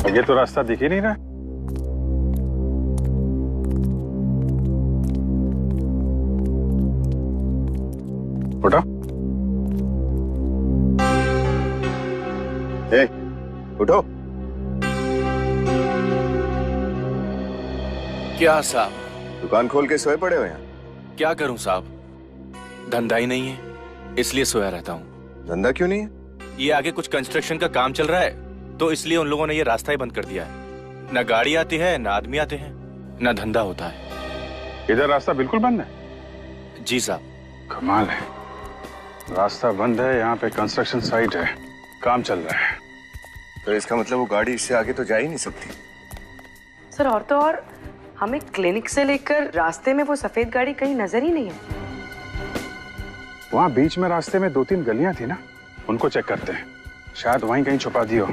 ये तो रास्ता दिख ही नहीं रहा। उठो। उठो। क्या साहब? दुकान खोल के सोए पड़े हो यहाँ? क्या करूं साहब, धंधा ही नहीं है, इसलिए सोया रहता हूँ। धंधा क्यों नहीं है? ये आगे कुछ कंस्ट्रक्शन का काम चल रहा है, तो इसलिए उन लोगों ने ये रास्ता ही बंद कर दिया है। न गाड़ी आती है, न आदमी आते हैं, न धंधा होता है। इधर रास्ता बिल्कुल बंद है? जी साहब। कमाल है, रास्ता बंद है, यहाँ पे कंस्ट्रक्शन साइट है, काम चल रहा है। तो इसका मतलब वो गाड़ी इससे आगे तो जा ही नहीं सकती। सर और तो और हमें क्लिनिक से लेकर रास्ते में वो सफेद गाड़ी कहीं नजर ही नहीं है। वहाँ बीच में रास्ते में 2-3 गलियां थी ना, उनको चेक करते हैं, शायद वहीं कहीं छुपा दी हो।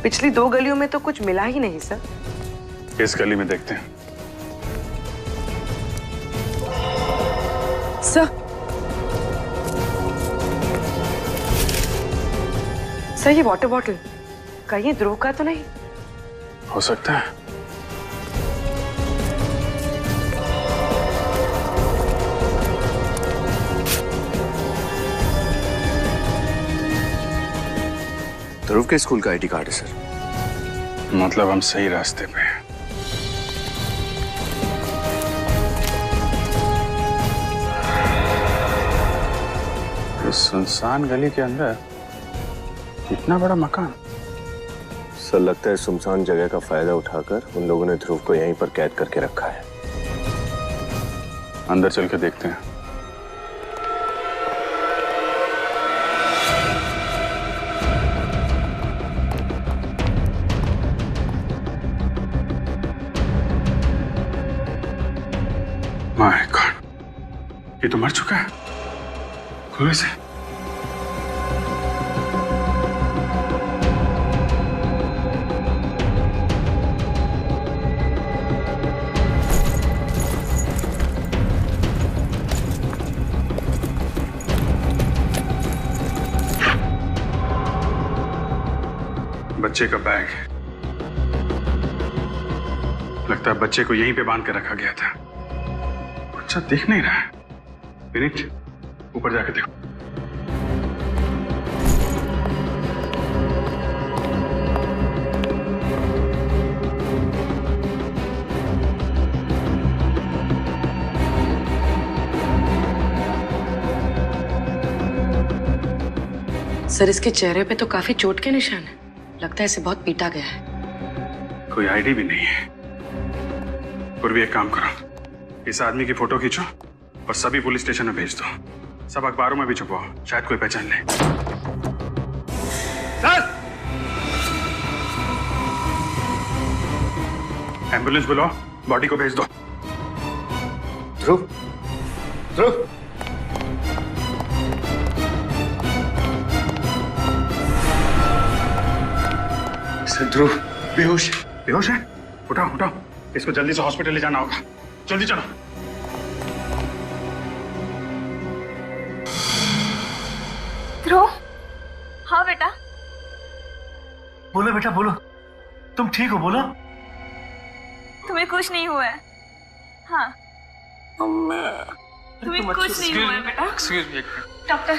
पिछली 2 गलियों में तो कुछ मिला ही नहीं सर। इस गली में देखते हैं। सर ये वाटर बॉटल कहीं ध्रुव का तो नहीं? हो सकता है। ध्रुव के स्कूल का आईडी कार्ड है सर। मतलब हम सही रास्ते पे हैं। इस सुनसान गली के अंदर इतना बड़ा मकान। सर लगता है सुनसान जगह का फायदा उठाकर उन लोगों ने ध्रुव को यहीं पर कैद करके रखा है। अंदर चल के देखते हैं। माय गॉड, ये तो मर चुका है कुएं से। बच्चे का बैग, लगता है बच्चे को यहीं पे बांध के रखा गया था। बच्चा दिख नहीं रहा है। विनीत, ऊपर जाके देखो। सर इसके चेहरे पे तो काफी चोट के निशान है, लगता है इसे बहुत पीटा गया है। कोई आईडी भी नहीं है। पूर्वी एक काम करो, इस आदमी की फोटो खींचो और सभी पुलिस स्टेशन में भेज दो। सब अखबारों में भी छुपाओ, शायद कोई पहचान ले। सर! एम्बुलेंस बुलाओ, बॉडी को भेज दो। ध्रुव, ध्रुव, ध्रुव बेहोश। बेहोश है? उठाओ उठाओ, इसको जल्दी से हॉस्पिटल ले जाना होगा। जल्दी चलो। ध्रुव, हाँ बेटा। बोलो बेटा बोलो, तुम ठीक हो? बोलो। तुम्हें कुछ नहीं हुआ है? हाँ तुम्हें कुछ नहीं हुआ है बेटा। डॉक्टर,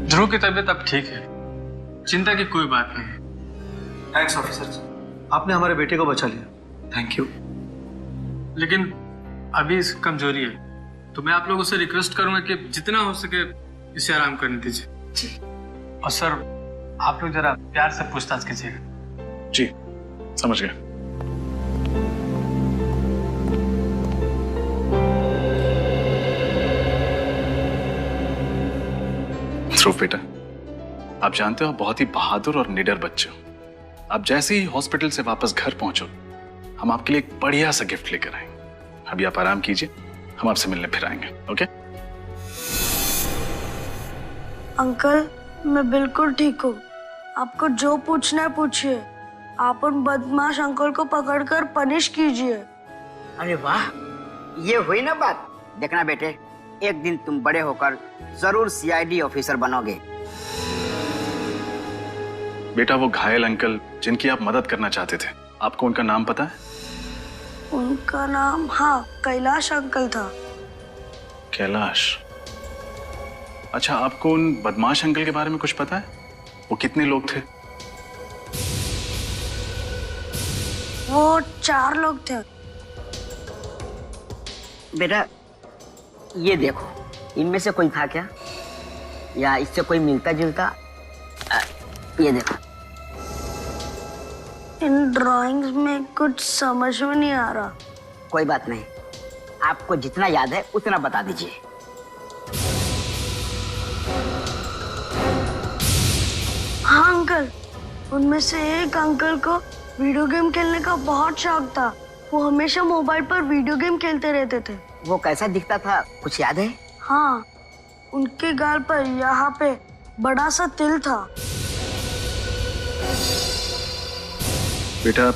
ध्रुव की तबीयत अब ठीक है, चिंता की कोई बात नहीं है। थैंक्स ऑफिसर, आपने हमारे बेटे को बचा लिया। Thank you. लेकिन अभी इसकी कमजोरी है, तो मैं आप लोगों से रिक्वेस्ट करूंगा कि जितना हो सके इसे आराम करने दीजिए। और सर आप लोग जरा प्यार से पूछताछ कीजिएगा। जी समझ गए। ध्रुव बेटा, आप जानते हो आप बहुत ही बहादुर और निडर बच्चे हो। आप जैसे ही हॉस्पिटल से वापस घर पहुंचो, हम आपके लिए एक बढ़िया सा गिफ्ट लेकर आएंगे। अभी आप आराम कीजिए, हम आपसे मिलने फिर आएंगे। ओके? अंकल मैं बिल्कुल ठीक हूँ। आपको जो पूछना है पूछिए। आप उन बदमाश अंकल को पकड़कर पनिश कीजिए। अरे वाह, ये हुई ना बात। देखना बेटे, एक दिन तुम बड़े होकर जरूर सीआईडी ऑफिसर बनोगे। बेटा, वो घायल अंकल जिनकी आप मदद करना चाहते थे, आपको उनका नाम पता है? उनका नाम, हाँ, कैलाश अंकल था। कैलाश? अच्छा, आपको उन बदमाश अंकल के बारे में कुछ पता है? वो कितने लोग थे? वो 4 लोग थे। बेटा ये देखो, इनमें से कोई था क्या, या इससे कोई मिलता जुलता? ये देखो। इन ड्राइंग्स में कुछ समझ में नहीं आ रहा। कोई बात नहीं, आपको जितना याद है उतना बता दीजिए। हाँ अंकल, उनमें से एक अंकल को वीडियो गेम खेलने का बहुत शौक था। वो हमेशा मोबाइल पर वीडियो गेम खेलते रहते थे। वो कैसा दिखता था, कुछ याद है? हाँ, उनके गाल पर यहाँ पे बड़ा सा तिल था। बेटा,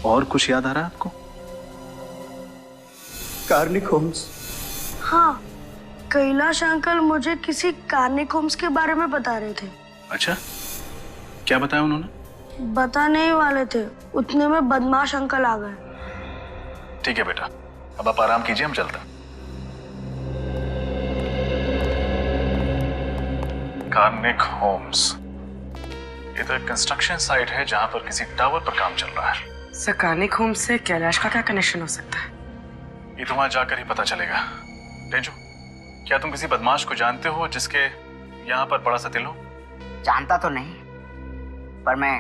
और कुछ याद आ रहा है आपको? कार्निक होम्स। हाँ, कैलाश अंकल मुझे किसी कार्निक होम्स के बारे में बता रहे थे। अच्छा, क्या बताया उन्होंने? बताने ही वाले थे, उतने में बदमाश अंकल आ गए। ठीक है बेटा, अब आप आराम कीजिए, हम चलते हैं। कार्निक होम्स, ये तो एक कंस्ट्रक्शन साइट है जहां पर किसी टावर पर काम चल रहा है। सर, कार्निक होम्स से कैलाश का क्या कनेक्शन हो सकता है? ये तो वहां जाकर ही पता चलेगा। तेजू, क्या तुम किसी बदमाश को जानते हो जिसके यहाँ पर बड़ा सा तिल हो? जानता तो नहीं, पर मैं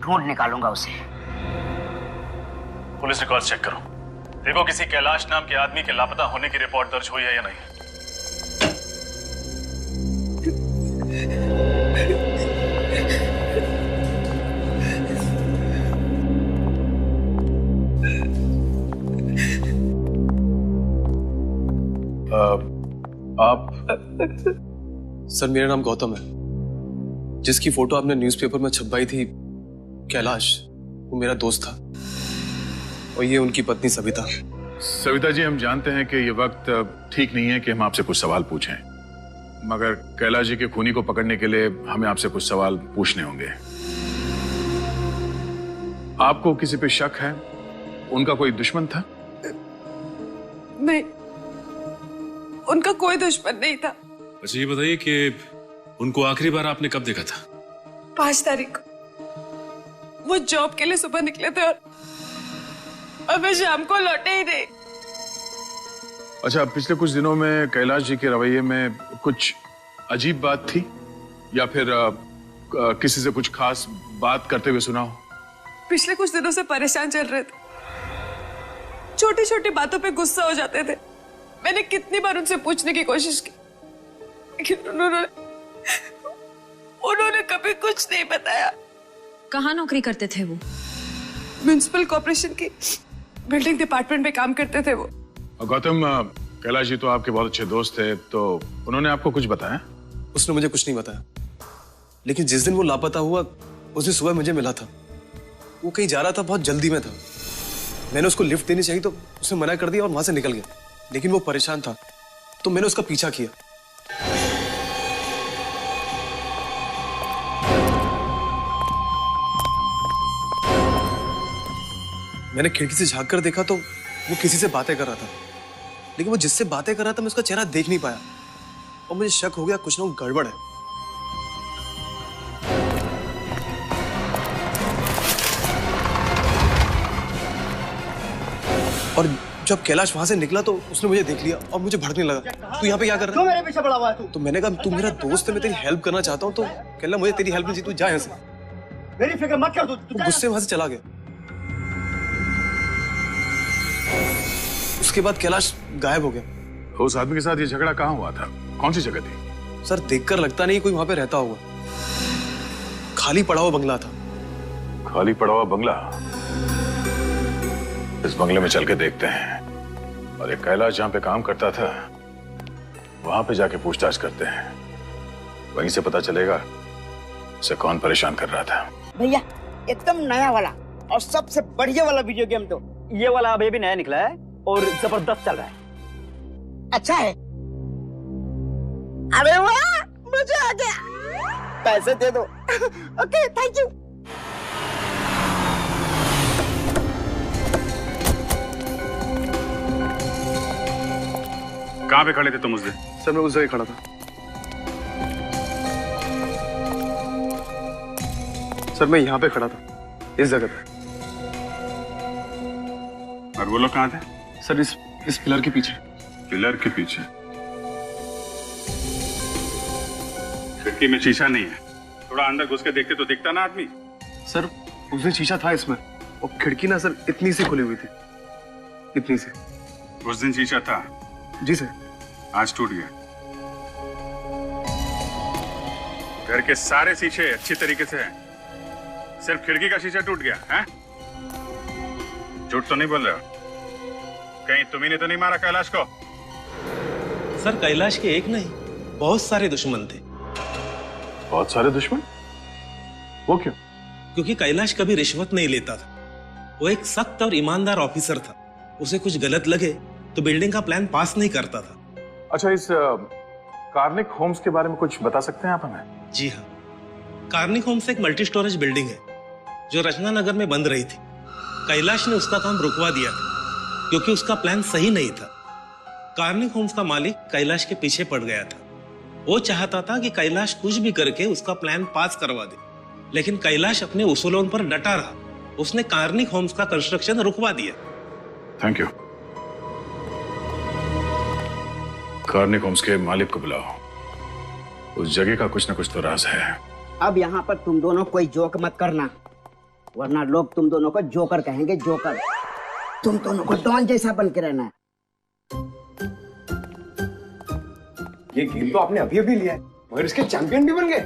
ढूंढ निकालूंगा उसे। पुलिस रिकॉर्ड चेक करो, देखो किसी कैलाश नाम के आदमी के लापता होने की रिपोर्ट दर्ज हुई है या नहीं। आप? सर मेरा नाम गौतम है। जिसकी फोटो आपने न्यूज़पेपर में छपवाई थी, कैलाश, वो मेरा दोस्त था। और ये उनकी पत्नी सविता। सविता जी, हम जानते हैं कि ये वक्त ठीक नहीं है कि हम आपसे कुछ सवाल पूछें, मगर कैलाश जी के खूनी को पकड़ने के लिए हमें आपसे कुछ सवाल पूछने होंगे। आपको किसी पे शक है? उनका कोई दुश्मन था? नहीं, उनका कोई दुश्मन नहीं था। अच्छा ये बताइए कि उनको आखिरी बार आपने कब देखा था? 5 तारीख को। वो जॉब के लिए सुबह निकले थे और मैं शाम को लौटे ही नहीं। अच्छा, पिछले कुछ दिनों में कैलाश जी के रवैये में कुछ अजीब बात थी, या फिर किसी से कुछ खास बात करते हुए सुना हो? पिछले कुछ दिनों से परेशान चल रहे थे, छोटी छोटी बातों पे गुस्सा हो जाते थे। मैंने कितनी बार उनसे पूछने की कोशिश की, लेकिन उन्होंने कभी कुछ नहीं बताया। कहाँ नौकरी करते थे वो? म्युनिसिपल कॉर्पोरेशन की बिल्डिंग डिपार्टमेंट में काम करते थे वो। गौतम, कैलाश जी तो आपके बहुत अच्छे दोस्त थे, तो उन्होंने आपको कुछ बताया? उसने मुझे कुछ नहीं बताया, लेकिन जिस दिन वो लापता हुआ उस दिन सुबह मुझे मिला था। वो कहीं जा रहा था, बहुत जल्दी में था। मैंने उसको लिफ्ट देनी चाहिए तो उसने मना कर दिया और वहां से निकल गया। लेकिन वो परेशान था तो मैंने उसका पीछा किया। मैंने खिड़की से झांक कर देखा तो वो किसी से बातें कर रहा था, लेकिन वो जिससे बातें कर रहा था मैं उसका चेहरा देख नहीं पाया और मुझे शक हो गया कुछ ना कुछ गड़बड़ है। और जब कैलाश वहां से निकला तो उसने मुझे देख लिया और मुझे भड़कने लगा, तू यहाँ पे क्या कर रहा है? मेरे पीछे पड़ा हुआ है तू? तो मैंने कहा तू मेरा दोस्त है, मैं तेरी हेल्प करना चाहता हूँ। तो कहला मुझे तेरी हेल्प नहीं चाहिए, तू जा यहाँ से। मेरी फिक्र मत कर, तू गुस्से वहां से चला गया। उसके बाद कैलाश गायब हो गया। उस आदमी के साथ ये झगड़ा कहाँ हुआ था? कौन सी जगह थी? सर देखकर लगता नहीं कोई वहां पे रहता होगा। खाली पड़ा हुआ बंगला था। खाली पड़ा हुआ बंगला? इस बंगले में चल के देखते हैं। और एक कैलाश जहां पे काम करता था वहां पे जाके पूछताछ करते हैं, वहीं से पता चलेगा उसे कौन परेशान कर रहा था। भैया एकदम नया वाला और सबसे बढ़िया वाला वीडियो गेम तो ये वाला अभी भी नया निकला है और जबरदस्त चल रहा है। अच्छा है। अरे वाह, मजा आ गया। पैसे दे दो। Okay, thank you. कहाँ पे खड़े थे तुम उस दिन? सर मैं उस जगह खड़ा था। सर मैं यहाँ पे खड़ा था, इस जगह पे। और वो लोग कहाँ थे? सर इस पिलर के पीछे। पिलर के पीछे? खिड़की में शीशा नहीं है, थोड़ा अंदर घुस के देखते तो दिखता ना आदमी। सर उस दिन शीशा था इसमें और खिड़की ना सर इतनी सी खुली हुई थी, इतनी सी। उस दिन शीशा था? जी सर। आज टूट गया। घर के सारे शीशे अच्छी तरीके से हैं, सिर्फ खिड़की का शीशा टूट गया है? झूठ तो नहीं बोल रहे हो? कहीं तुम्ही ने तो नहीं मारा कैलाश को? सर कैलाश के एक नहीं, बहुत सारे दुश्मन थे। बहुत सारे दुश्मन? वो क्यों? क्योंकि कैलाश कभी रिश्वत नहीं लेता था। वो एक सख्त और ईमानदार ऑफिसर था। उसे कुछ गलत लगे तो बिल्डिंग का प्लान पास नहीं करता था। अच्छा, इस कार्निक होम्स के बारे में कुछ बता सकते हैं आप हमें? जी हाँ, कार्निक होम्स एक मल्टी स्टोरेज बिल्डिंग है जो रचना नगर में बंद रही थी। कैलाश ने उसका काम रुकवा दिया था क्योंकि उसका प्लान सही नहीं था। कार्निक होम्स का मालिक कैलाश के पीछे पड़ गया था। वो चाहता था कि कैलाश कुछ भी करके उसका प्लान पास करवा दे, लेकिन कैलाश अपने उसूलों पर डटा रहा। उसने कार्निक होम्स का कंस्ट्रक्शन रुकवा दिया। Thank you. कार्निक होम्स के मालिक को बुलाओ। उस जगह का कुछ ना कुछ तो राज है। अब यहाँ पर तुम दोनों कोई जोक मत करना, वरना लोग तुम दोनों को जोकर कहेंगे। जोकर। तुम दोनों को डॉन जैसा बन के रहना है। ये गेम तो आपने अभी अभी लिया है, मगर इसके चैंपियन भी बन गए।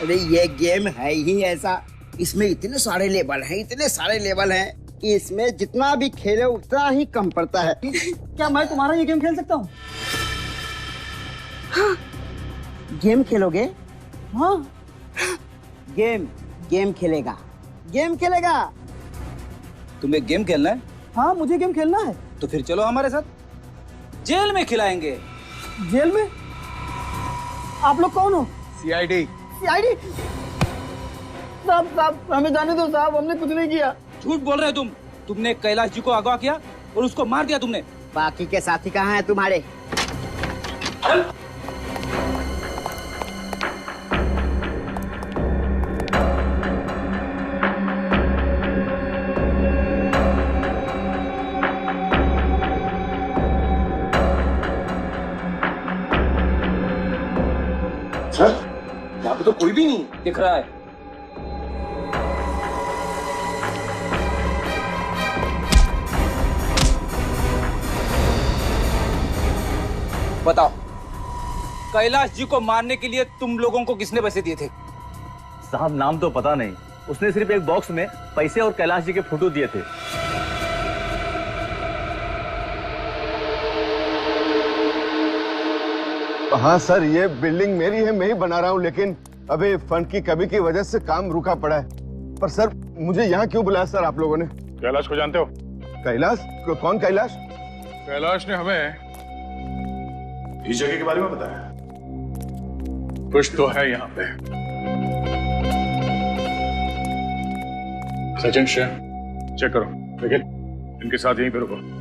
अरे ये गेम है ही ऐसा, इसमें इतने सारे लेवल हैं, इतने सारे लेवल हैं, इसमें जितना भी खेले उतना ही कम पड़ता है। क्या मैं तुम्हारा ये गेम खेल सकता हूँ? हाँ। गेम खेलोगे? हाँ। गेम खेलेगा। गेम खेलेगा। तुम्हें गेम खेलना है? हाँ मुझे गेम खेलना है। तो फिर चलो हमारे साथ, जेल में खिलाएंगे। जेल में? आप लोग कौन हो? सीआईडी। सीआईडी? साहब हमें जाने दो साहब, हमने कुछ नहीं किया। झूठ बोल रहे हो तुम। तुमने कैलाश जी को अगवा किया और उसको मार दिया तुमने। बाकी के साथी कहाँ हैं तुम्हारे? सर यहाँ पे तो कोई भी नहीं दिख रहा है। बताओ, कैलाश जी को मारने के लिए तुम लोगों को किसने पैसे दिए थे? साहब नाम तो पता नहीं, उसने सिर्फ एक बॉक्स में पैसे और कैलाश जी के फोटो दिए थे। हाँ सर, ये बिल्डिंग मेरी है, मैं ही बना रहा हूँ, लेकिन अबे फंड की कमी की वजह से काम रुका पड़ा है। पर सर मुझे यहाँ क्यों बुलाया सर आप लोगों ने? कैलाश को जानते हो? कैलाश? कौन कैलाश? कैलाश ने हमें इस जगह के बारे में बताया। कुछ तो है यहाँ पे। सचिन चेक करो, लेकिन इनके साथ यहीं पे रुको।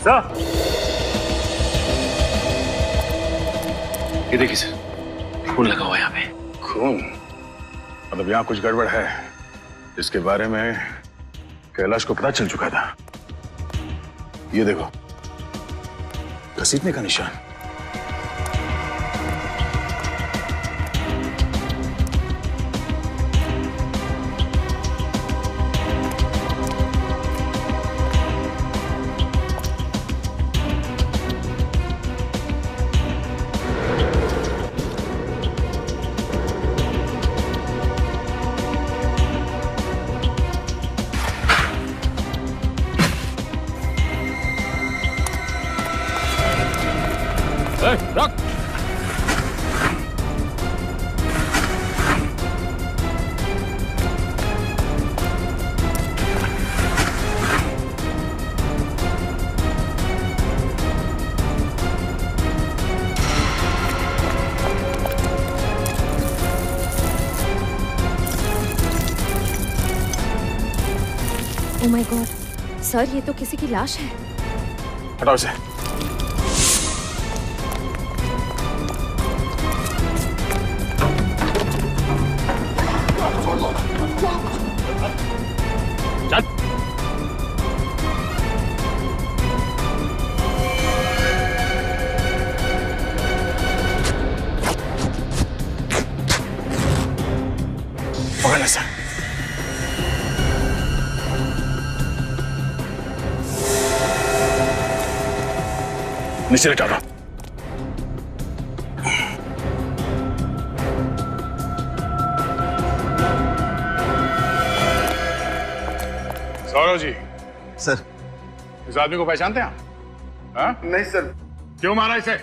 सर, ये देखिए सर, खून लगा हुआ है यहाँ पे। खून? मतलब यहाँ कुछ गड़बड़ है, इसके बारे में कैलाश को पता चल चुका था। ये देखो, घसीटने का निशान। रख। ओह माय गॉड, सर ये तो किसी की लाश है। हटाओ इसे। पकड़ना सर। नीचे लेटा दो। सौरव जी। सर। इस आदमी को पहचानते हैं आप? हाँ? नहीं सर। क्यों मारा इसे?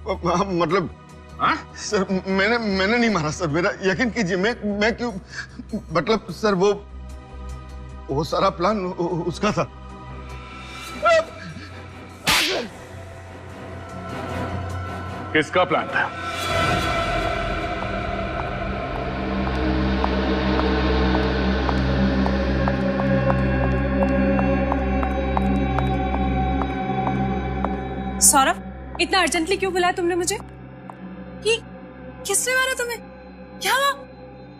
मतलब हाँ? सर मैंने नहीं मारा सर, मेरा यकीन कीजिए। मैं क्यों, मतलब सर वो सारा प्लान उसका था। किसका प्लान था? सौरभ, इतना अर्जेंटली क्यों बुलाया तुमने मुझे? कि किसने मारा तुम्हें? क्या हुआ?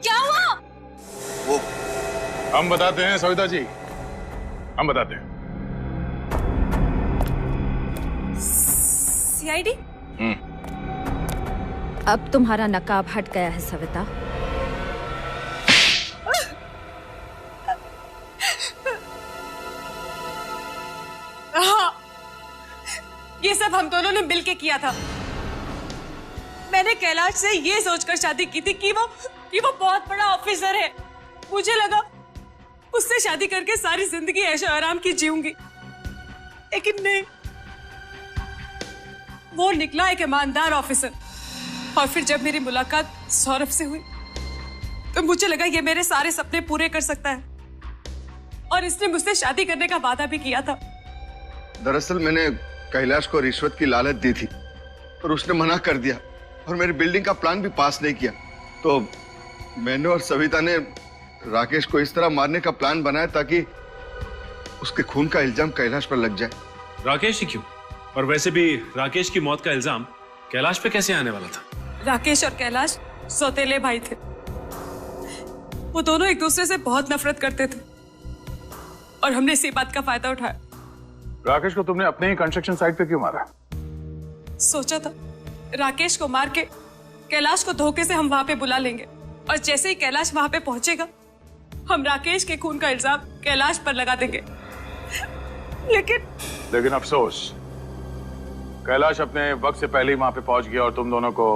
क्या हुआ? वो हम बताते हैं सविता जी, हम बताते हैं। सीआईडी? अब तुम्हारा नकाब हट गया है सविता। हाँ, ये सब हम दोनों ने मिलके किया था। मैंने कैलाश से ये सोचकर शादी की थी कि वो बहुत बड़ा ऑफिसर है। मुझे लगा उससे शादी करके सारी जिंदगी ऐशो आराम की जीऊंगी, लेकिन नहीं, वो निकला एक ईमानदार ऑफिसर। और फिर जब मेरी मुलाकात सौरभ से हुई तो मुझे लगा ये मेरे सारे सपने पूरे कर सकता है, और इसने मुझसे शादी करने का वादा भी किया था। दरअसल मैंने कैलाश को रिश्वत की लालच दी थी और उसने मना कर दिया, और मेरी बिल्डिंग का प्लान भी पास नहीं किया। तो मैंने और सविता ने राकेश को इस तरह मारने का प्लान बनाया ताकि उसके खून का इल्जाम कैलाश पर लग जाए। राकेश ही क्यों? और वैसे भी राकेश की मौत का इल्जाम कैलाश पे कैसे आने वाला था? राकेश और कैलाश सौतेले भाई थे। वो दोनों एक दूसरे से बहुत नफरत करते थे, और हमने इसी बात का फायदा उठाया। राकेश को तुमने अपने ही कंस्ट्रक्शन साइट पे क्यों मारा? सोचा था राकेश को मार के कैलाश को धोखे से हम वहां पे बुला लेंगे, और जैसे ही कैलाश वहां पे पहुंचेगा हम राकेश के खून का इल्जाम कैलाश पर लगा देंगे। लेकिन अफसोस, कैलाश अपने वक्त से पहले ही वहां पे पहुंच गया और तुम दोनों को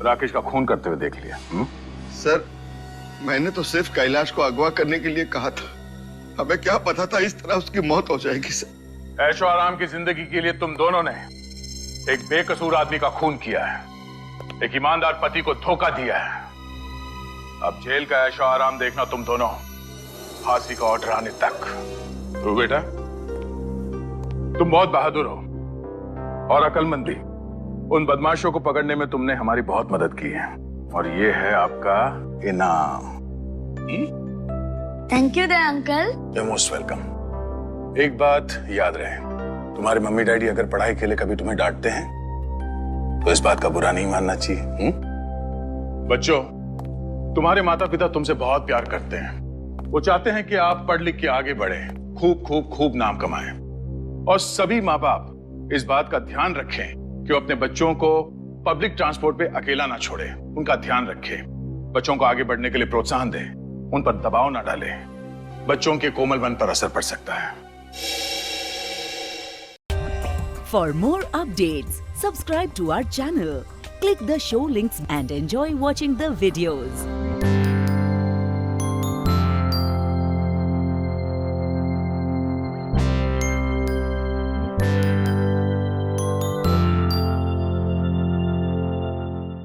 राकेश का खून करते हुए देख लिया। सर, मैंने तो सिर्फ कैलाश को अगवा करने के लिए कहा था। हमें क्या पता था इस तरह उसकी मौत हो जाएगी। सर, ऐशो आराम की जिंदगी के लिए तुम दोनों ने एक बेकसूर आदमी का खून किया है, एक ईमानदार पति को धोखा दिया है। अब जेल का ऐशो आराम देखना तुम दोनों, फांसी का ऑर्डर आने तक। तो बेटा, तुम बहुत बहादुर हो और अक्लमंद भी। उन बदमाशों को पकड़ने में तुमने हमारी बहुत मदद की है, और ये है आपका इनाम। Thank you uncle. You're most welcome। एक बात याद रहे, तुम्हारे मम्मी डैडी अगर पढ़ाई के लिए कभी तुम्हें डांटते हैं तो इस बात का बुरा नहीं मानना चाहिए। बच्चों, तुम्हारे माता पिता तुमसे बहुत प्यार करते हैं। वो चाहते हैं कि आप पढ़ लिख के आगे बढ़े, खूब खूब खूब नाम कमाएं। और सभी माँ बाप इस बात का ध्यान रखें कि वो अपने बच्चों को पब्लिक ट्रांसपोर्ट पे अकेला ना छोड़े, उनका ध्यान रखें, बच्चों को आगे बढ़ने के लिए प्रोत्साहन दें, उन पर दबाव ना डालें। बच्चों के कोमल मन पर असर पड़ सकता है। For more updates, subscribe to our channel, click the show links and enjoy watching the videos.